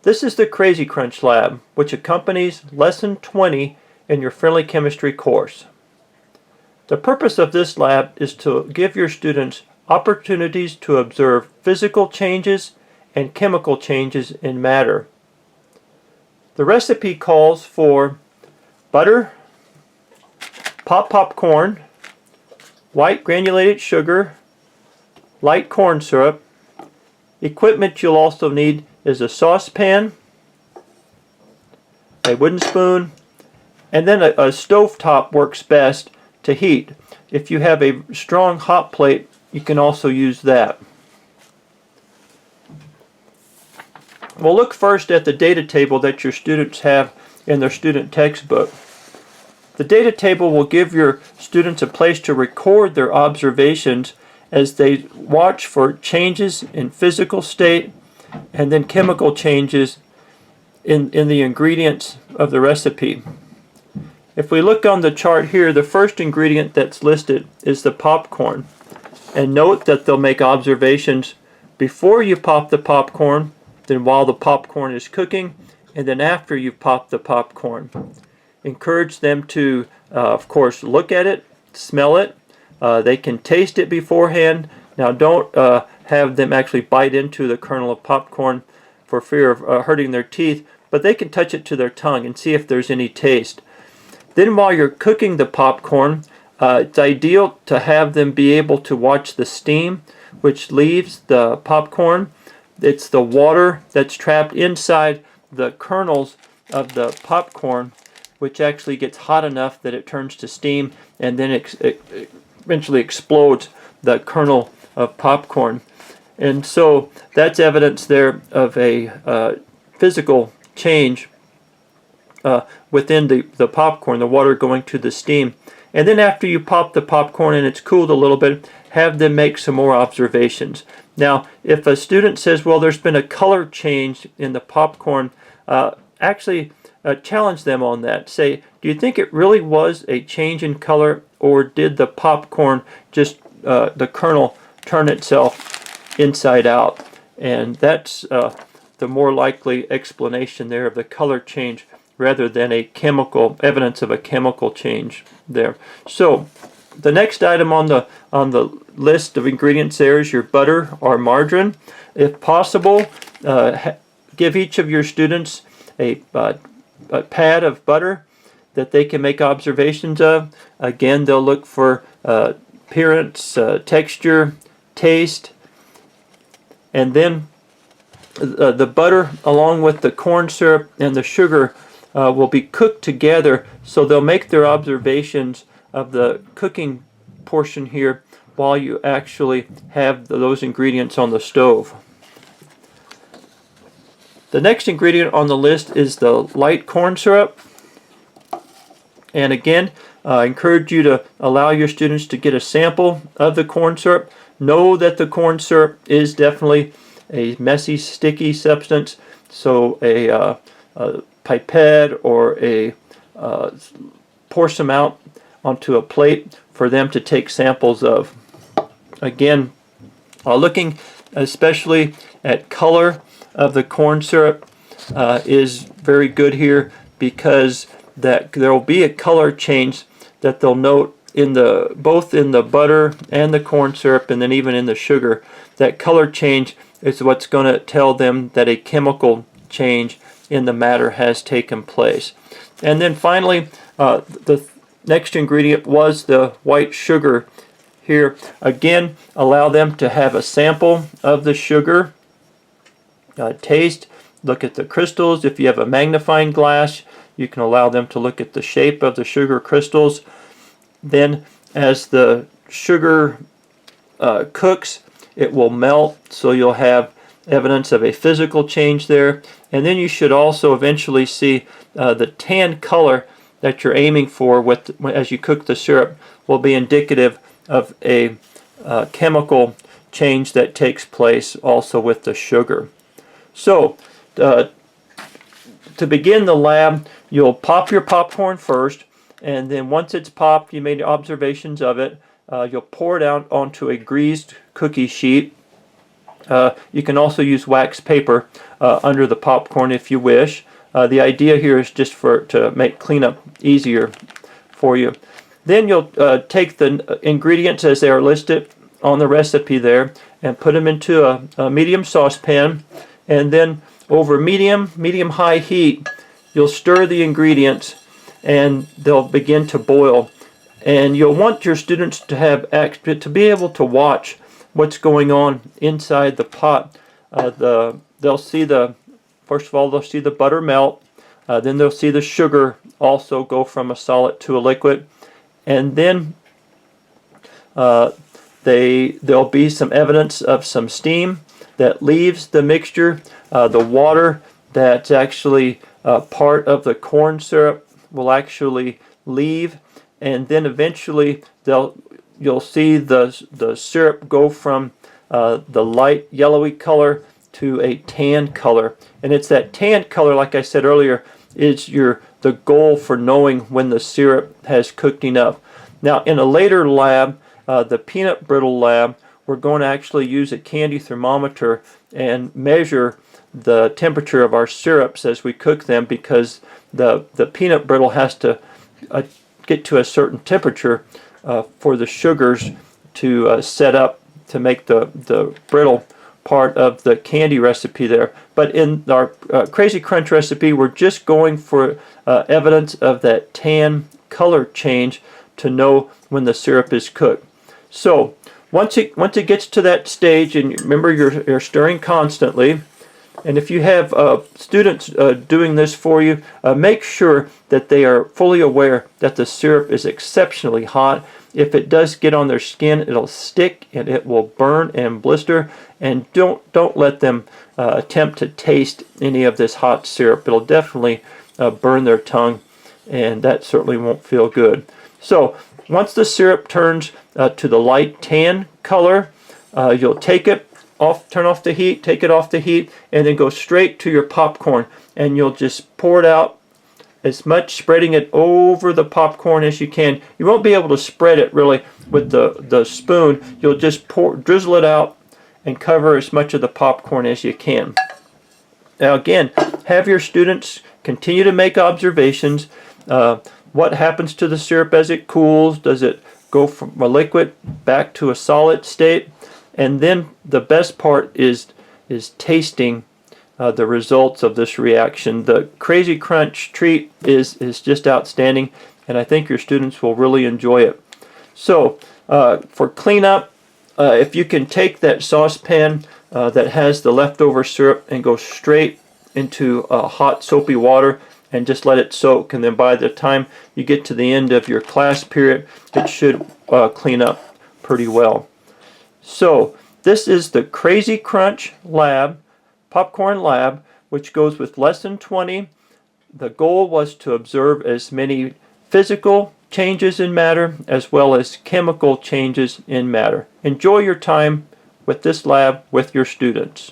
This is the Krazee Krunch lab, which accompanies Lesson 20 in your Friendly Chemistry course. The purpose of this lab is to give your students opportunities to observe physical changes and chemical changes in matter. The recipe calls for butter, popcorn, white granulated sugar, light corn syrup. Equipment you'll also need is a saucepan, a wooden spoon, and then a stovetop works best to heat. If you have a strong hot plate, you can also use that. We'll look first at the data table that your students have in their student textbook. The data table will give your students a place to record their observations as they watch for changes in physical state and then chemical changes in the ingredients of the recipe. If we look on the chart here, the first ingredient that's listed is the popcorn. And note that they'll make observations before you pop the popcorn, then while the popcorn is cooking, and then after you've popped the popcorn. Encourage them to, of course, look at it, smell it. They can taste it beforehand. Now don't have them actually bite into the kernel of popcorn for fear of hurting their teeth, but they can touch it to their tongue and see if there's any taste. Then while you're cooking the popcorn, it's ideal to have them be able to watch the steam which leaves the popcorn. It's the water that's trapped inside the kernels of the popcorn which actually gets hot enough that it turns to steam and then it eventually explodes the kernel of popcorn. And so that's evidence there of a physical change within the popcorn, the water going to the steam. And then after you pop the popcorn and it's cooled a little bit, have them make some more observations. Now, if a student says, well, there's been a color change in the popcorn, actually challenge them on that. Say, do you think it really was a change in color, or did the popcorn just, the kernel, turn itself inside out? And that's the more likely explanation there of the color change rather than a chemical, evidence of a chemical change there. So the next item on the list of ingredients there is your butter or margarine. If possible, give each of your students a pad of butter that they can make observations of. Again, they'll look for appearance, texture, taste, and then the butter along with the corn syrup and the sugar will be cooked together, so they'll make their observations of the cooking portion here while you actually have those ingredients on the stove. The next ingredient on the list is the light corn syrup. And again, I encourage you to allow your students to get a sample of the corn syrup. Know that the corn syrup is definitely a messy, sticky substance, so a pipette or pour some out onto a plate for them to take samples of. Again, looking especially at color of the corn syrup is very good here, because that there will be a color change that they'll note in both in the butter and the corn syrup, and then even in the sugar. That color change is what's going to tell them that a chemical change in the matter has taken place. And then finally, the next ingredient was the white sugar here. Again, allow them to have a sample of the sugar, taste, look at the crystals. If you have a magnifying glass, you can allow them to look at the shape of the sugar crystals. Then as the sugar cooks, it will melt, so you'll have evidence of a physical change there. And then you should also eventually see the tan color that you're aiming for as you cook the syrup will be indicative of a chemical change that takes place also with the sugar. So to begin the lab, you'll pop your popcorn first, and then once it's popped, you made observations of it, you'll pour it out onto a greased cookie sheet. You can also use wax paper under the popcorn if you wish. The idea here is just to make cleanup easier for you. Then you'll take the ingredients as they are listed on the recipe there and put them into a medium saucepan, and then over medium-high heat you'll stir the ingredients and they'll begin to boil. And you'll want your students to have to be able to watch what's going on inside the pot. They'll see first of all they'll see the butter melt, then they'll see the sugar also go from a solid to a liquid, and then there'll be some evidence of some steam that leaves the mixture. The water that's actually part of the corn syrup will actually leave, and then eventually you'll see the syrup go from the light yellowy color to a tan color. And it's that tan color, like I said earlier, is the goal for knowing when the syrup has cooked enough. Now in a later lab, the peanut brittle lab, we're going to actually use a candy thermometer and measure the temperature of our syrups as we cook them, because the peanut brittle has to get to a certain temperature for the sugars to set up to make the brittle part of the candy recipe there. But in our Krazee Krunch recipe, we're just going for evidence of that tan color change to know when the syrup is cooked. So once it gets to that stage, and remember you're stirring constantly, and if you have students doing this for you, make sure that they are fully aware that the syrup is exceptionally hot. If it does get on their skin, it'll stick and it will burn and blister. And don't let them attempt to taste any of this hot syrup. It'll definitely burn their tongue, and that certainly won't feel good. So once the syrup turns to the light tan color, you'll take it off, turn off the heat, take it off the heat, and then go straight to your popcorn, and you'll just pour it out as much, spreading it over the popcorn as you can. You won't be able to spread it really with the spoon. You'll just drizzle it out and cover as much of the popcorn as you can. Now again, have your students continue to make observations. What happens to the syrup as it cools? Does it go from a liquid back to a solid state? And then the best part is tasting the results of this reaction. The Krazee Krunch treat is just outstanding, and I think your students will really enjoy it. So for cleanup, if you can take that saucepan that has the leftover syrup and go straight into hot soapy water and just let it soak, and then by the time you get to the end of your class period, it should clean up pretty well. So this is the Krazee Krunch lab, popcorn lab, which goes with lesson 20. The goal was to observe as many physical changes in matter as well as chemical changes in matter. Enjoy your time with this lab with your students.